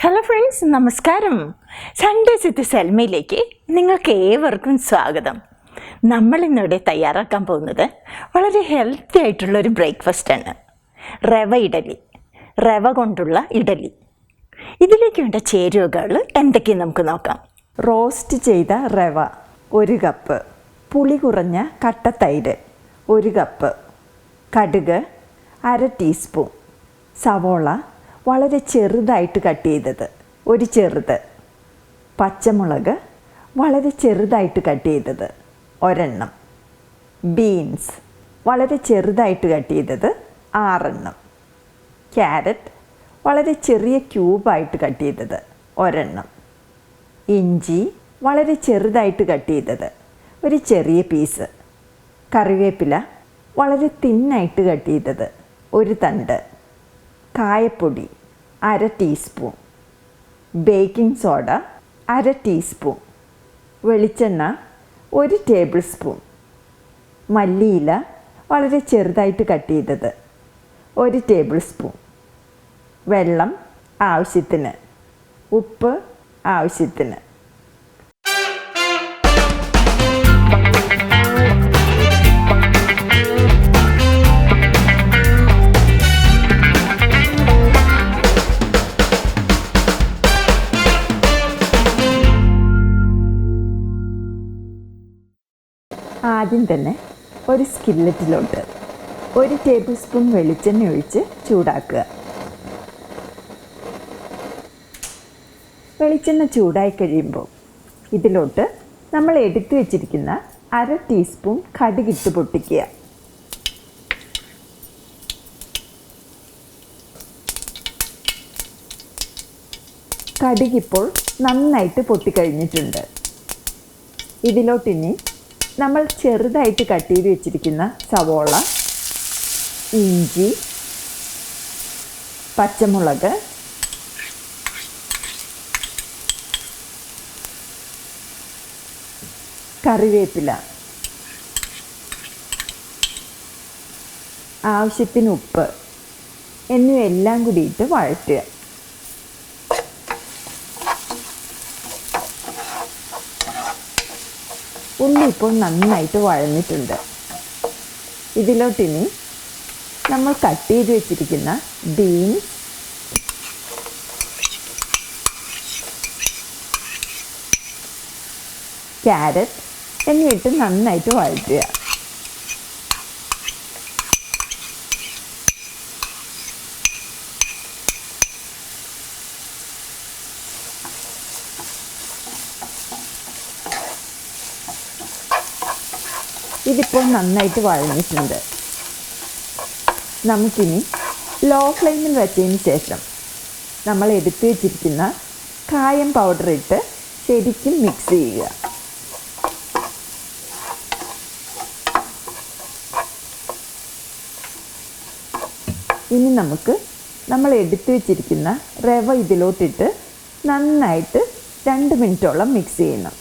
Hello friends, നമസ്കാരം. Sundays വിത്ത് സെൽമയിലേക്ക് നിങ്ങൾക്ക് ഏവർക്കും സ്വാഗതം. നമ്മളിന്നിവിടെ തയ്യാറാക്കാൻ പോകുന്നത് വളരെ ഹെൽത്തി ആയിട്ടുള്ളൊരു ബ്രേക്ക്ഫാസ്റ്റാണ്. റവ ഇഡലി, റവ കൊണ്ടുള്ള ഇഡലി. ഇതിലേക്ക് വേണ്ട ചേരുവകൾ എന്തൊക്കെയെന്ന് നമുക്ക് നോക്കാം. റോസ്റ്റ് ചെയ്ത റവ 1 കപ്പ്, പുളി കുറഞ്ഞ കട്ടത്തൈര് 1 കപ്പ്, കടുക് 1/2 ടീസ്പൂൺ, സവോള വളരെ ചെറുതായിട്ട് കട്ട് ചെയ്തത് 1 ചെറുത്, പച്ചമുളക് വളരെ ചെറുതായിട്ട് കട്ട് ചെയ്തത് 1 എണ്ണം, ബീൻസ് വളരെ ചെറുതായിട്ട് കട്ട് ചെയ്തത് 6 എണ്ണം, ക്യാരറ്റ് വളരെ ചെറിയ ക്യൂബായിട്ട് കട്ട് ചെയ്തത് 1 എണ്ണം, ഇഞ്ചി വളരെ ചെറുതായിട്ട് കട്ട് ചെയ്തത് 1 ചെറിയ പീസ്, കറിവേപ്പില വളരെ തിന്നായിട്ട് കട്ട് ചെയ്തത് 1 തണ്ട്, കായപ്പൊടി 1/2 ടീസ്പൂൺ, ബേക്കിംഗ് സോഡ 1/2 ടീസ്പൂൺ, വെളിച്ചെണ്ണ 1 ടേബിൾ സ്പൂൺ, മല്ലിയില വളരെ ചെറുതായിട്ട് കട്ട് ചെയ്തത് 1 ടേബിൾ സ്പൂൺ, വെള്ളം ആവശ്യത്തിന്, ഉപ്പ് ആവശ്യത്തിന്. ആദ്യം തന്നെ ഒരു സ്കില്ലറ്റിലോട്ട് 1 ടേബിൾ സ്പൂൺ വെളിച്ചെണ്ണ ഒഴിച്ച് ചൂടാക്കുക. വെളിച്ചെണ്ണ ചൂടായി കഴിയുമ്പോൾ ഇതിലോട്ട് നമ്മൾ എടുത്തു വച്ചിരിക്കുന്ന 1/2 ടീസ്പൂൺ കടുകിട്ട് പൊട്ടിക്കുക. കടുകിപ്പോൾ നന്നായിട്ട് പൊട്ടിക്കഴിഞ്ഞിട്ടുണ്ട്. ഇതിലോട്ടിനി നമ്മൾ ചെറുതായിട്ട് കട്ട് ചെയ്ത് വെച്ചിരിക്കുന്ന സവോള, ഇഞ്ചി, പച്ചമുളക്, കറിവേപ്പില, ആവശ്യത്തിന് ഉപ്പ് എന്നിവയെല്ലാം കൂടിയിട്ട് വഴറ്റുക. ഉള്ളി ഇപ്പോൾ നന്നായിട്ട് വഴന്നിട്ടുണ്ട്. ഇതിലോട്ടിനി നമ്മൾ കട്ട് ചെയ്ത് വെച്ചിരിക്കുന്ന ബീൻസ്, ക്യാരറ്റ് എന്നിവയിട്ട് നന്നായിട്ട് വഴറ്റുക. ഇതിപ്പോൾ നന്നായിട്ട് വഴഞ്ഞിട്ടുണ്ട്. നമുക്കിനി ലോ ഫ്ലെയിമിൽ വെച്ചതിന് ശേഷം നമ്മൾ എടുത്തു വെച്ചിരിക്കുന്ന കായം പൗഡർ ഇട്ട് ശരിക്കും മിക്സ് ചെയ്യുക. ഇനി നമുക്ക് നമ്മൾ എടുത്തു വെച്ചിരിക്കുന്ന റവ ഇതിലോട്ടിട്ട് നന്നായിട്ട് 2 മിനിറ്റോളം മിക്സ് ചെയ്യണം.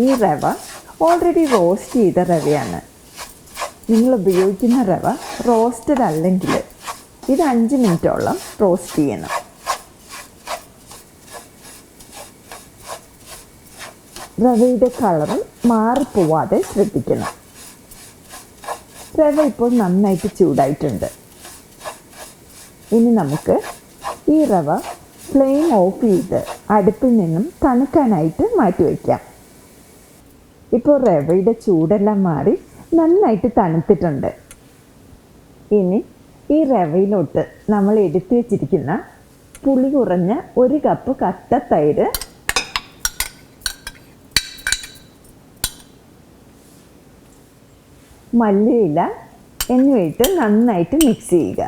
ഈ റവ ഓൾറെഡി റോസ്റ്റ് ചെയ്ത റവയാണ്. നിങ്ങൾ ഉപയോഗിക്കുന്ന റവ റോസ്റ്റഡ് അല്ലെങ്കിൽ ഇത് 5 മിനിറ്റോളം റോസ്റ്റ് ചെയ്യണം. റവയുടെ കളറും മാറിപ്പോവാതെ ശ്രദ്ധിക്കണം. റവ ഇപ്പോൾ നന്നായിട്ട് ചൂടായിട്ടുണ്ട്. ഇനി നമുക്ക് ഈ റവ ഫ്ലെയിം ഓഫ് ചെയ്ത് അടുപ്പിൽ നിന്നും തണുക്കാനായിട്ട് മാറ്റി വയ്ക്കാം. ഇപ്പോൾ റവയുടെ ചൂടെല്ലാം മാറി നന്നായിട്ട് തണുത്തിട്ടുണ്ട്. ഇനി ഈ റവയിലോട്ട് നമ്മൾ എടുത്തു വെച്ചിരിക്കുന്ന പുളി കുറഞ്ഞ 1 കപ്പ് കട്ടത്തൈര്, മല്ലിയില എന്നിവയിട്ട് നന്നായിട്ട് മിക്സ് ചെയ്യുക.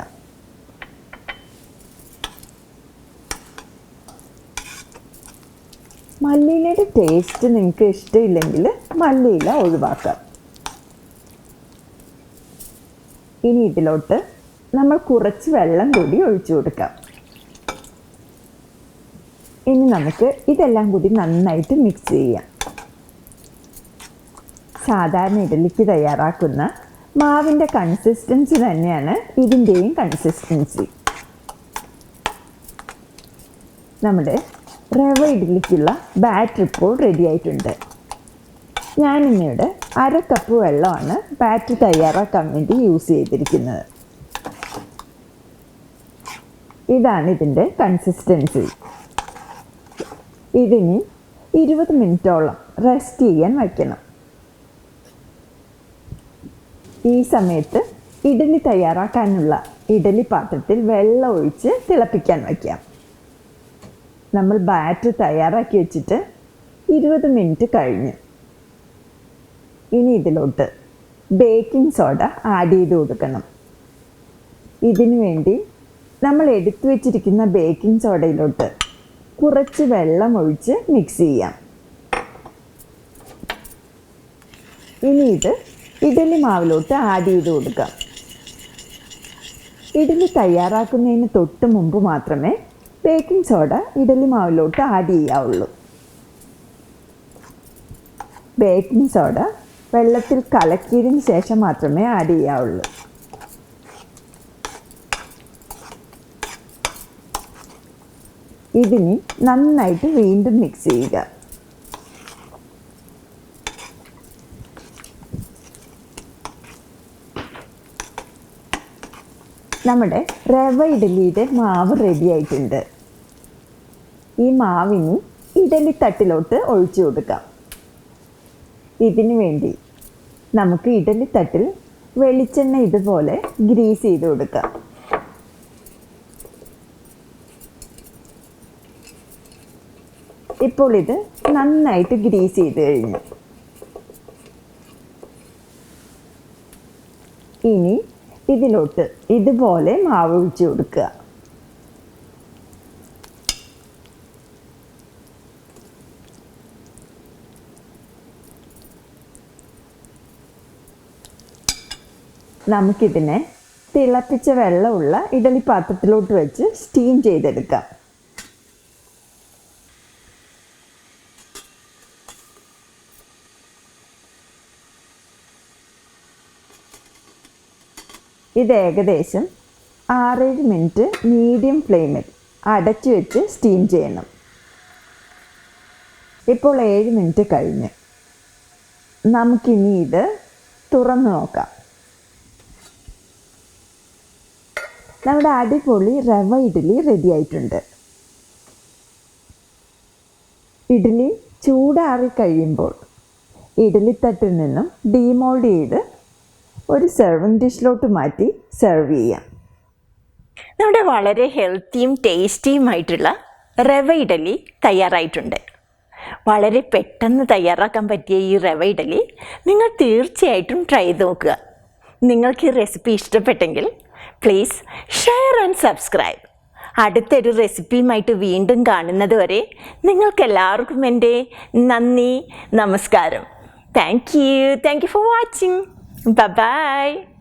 മല്ലിയിലയുടെ ടേസ്റ്റ് നിങ്ങൾക്ക് ഇഷ്ടമില്ലെങ്കിൽ മല്ലിയില ഒഴിവാക്കാം. ഇനി ഇതിലോട്ട് നമ്മൾ കുറച്ച് വെള്ളം കൂടി ഒഴിച്ചു കൊടുക്കാം. ഇനി നമുക്ക് ഇതെല്ലാം കൂടി നന്നായിട്ട് മിക്സ് ചെയ്യാം. സാധാരണ ഇഡലിക്ക് തയ്യാറാക്കുന്ന മാവിൻ്റെ കൺസിസ്റ്റൻസി തന്നെയാണ് ഇതിൻ്റെയും കൺസിസ്റ്റൻസി. നമ്മുടെ റവ ഇഡ്ഡലിക്കുള്ള ബാറ്റർ ഇപ്പോൾ റെഡി ആയിട്ടുണ്ട്. ഞാനിന്നിവിടെ 1/2 കപ്പ് വെള്ളമാണ് ബാറ്റർ തയ്യാറാക്കാൻ വേണ്ടി യൂസ് ചെയ്തിരിക്കുന്നത്. ഇതാണ് ഇതിൻ്റെ കൺസിസ്റ്റൻസി. ഇതിന് 20 മിനിറ്റോളം റെസ്റ്റ് ചെയ്യാൻ വയ്ക്കണം. ഈ സമയത്ത് ഇഡ്ഡലി തയ്യാറാക്കാനുള്ള ഇഡ്ഡലി പാത്രത്തിൽ വെള്ളം ഒഴിച്ച് തിളപ്പിക്കാൻ വയ്ക്കാം. നമ്മൾ ബാറ്റർ തയ്യാറാക്കി വെച്ചിട്ട് 20 മിനിറ്റ് കഴിഞ്ഞു. ഇനി ഇതിലോട്ട് ബേക്കിംഗ് സോഡ ആഡ് ചെയ്ത് കൊടുക്കണം. ഇതിനു വേണ്ടി നമ്മൾ എടുത്തു വച്ചിരിക്കുന്ന ബേക്കിംഗ് സോഡയിലോട്ട് കുറച്ച് വെള്ളം ഒഴിച്ച് മിക്സ് ചെയ്യാം. ഇനി ഇത് ഇഡ്ഡലി മാവിലോട്ട് ആഡ് ചെയ്ത് കൊടുക്കാം. ഇഡ്ഡലി തയ്യാറാക്കുന്നതിന് തൊട്ട് മുമ്പ് മാത്രമേ ബേക്കിംഗ് സോഡ ഇഡ്ഡലി മാവിലോട്ട് ആഡ് ചെയ്യാവുള്ളൂ. ബേക്കിംഗ് സോഡ വെള്ളത്തിൽ കലക്കിയതിന് ശേഷം മാത്രമേ ആഡ് ചെയ്യാവുള്ളൂ. ഇതിന് നന്നായിട്ട് വീണ്ടും മിക്സ് ചെയ്യുക. നമ്മുടെ റവ ഇഡ്ഡലിയുടെ മാവ് റെഡി ആയിട്ടുണ്ട്. ഈ മാവിന് ഇഡ്ഡലി തട്ടിലോട്ട് ഒഴിച്ചു കൊടുക്കാം. ഇതിനു വേണ്ടി നമുക്ക് ഇഡ്ഡലി തട്ടിൽ വെളിച്ചെണ്ണ ഇതുപോലെ ഗ്രീസ് ചെയ്ത് കൊടുക്കാം. ഇപ്പോൾ ഇത് നന്നായിട്ട് ഗ്രീസ് ചെയ്ത് കഴിഞ്ഞു. ഇനി ഇതിലോട്ട് ഇതുപോലെ മാവ് ഒഴിച്ച് കൊടുക്കുക. നമുക്കിതിനെ തിളപ്പിച്ച വെള്ളമുള്ള ഇഡ്ഡലി പാത്രത്തിലോട്ട് വെച്ച് സ്റ്റീം ചെയ്തെടുക്കാം. ഇത് ഏകദേശം 6-7 മിനിറ്റ് മീഡിയം ഫ്ലെയിമിൽ അടച്ചു വെച്ച് സ്റ്റീം ചെയ്യണം. ഇപ്പോൾ 7 മിനിറ്റ് കഴിഞ്ഞ് നമുക്കിനി ഇത് തുറന്നു നോക്കാം. നമ്മുടെ അടിപൊളി റവ ഇഡ്ഡലി റെഡി ആയിട്ടുണ്ട്. ഇഡ്ഡലി ചൂടാറി കഴിയുമ്പോൾ ഇഡ്ഡലിത്തട്ടിൽ നിന്നും ഡീമോൾഡ് ചെയ്ത് ഒരു സെർവിങ് ഡിഷിലോട്ട് മാറ്റി സെർവ് ചെയ്യാം. നമ്മുടെ വളരെ ഹെൽത്തിയും ടേസ്റ്റിയുമായിട്ടുള്ള റവ ഇഡ്ഡലി തയ്യാറായിട്ടുണ്ട്. വളരെ പെട്ടെന്ന് തയ്യാറാക്കാൻ പറ്റിയ ഈ റവ ഇഡ്ഡലി നിങ്ങൾ തീർച്ചയായിട്ടും ട്രൈ ചെയ്ത് നോക്കുക. നിങ്ങൾക്ക് ഈ റെസിപ്പി ഇഷ്ടപ്പെട്ടെങ്കിൽ പ്ലീസ് ഷെയർ ആൻഡ് സബ്സ്ക്രൈബ്. അടുത്തൊരു റെസിപ്പിയുമായിട്ട് വീണ്ടും കാണുന്നത് വരെ നിങ്ങൾക്കെല്ലാവർക്കും എൻ്റെ നന്ദി, നമസ്കാരം. Thank you for watching. Bye-bye.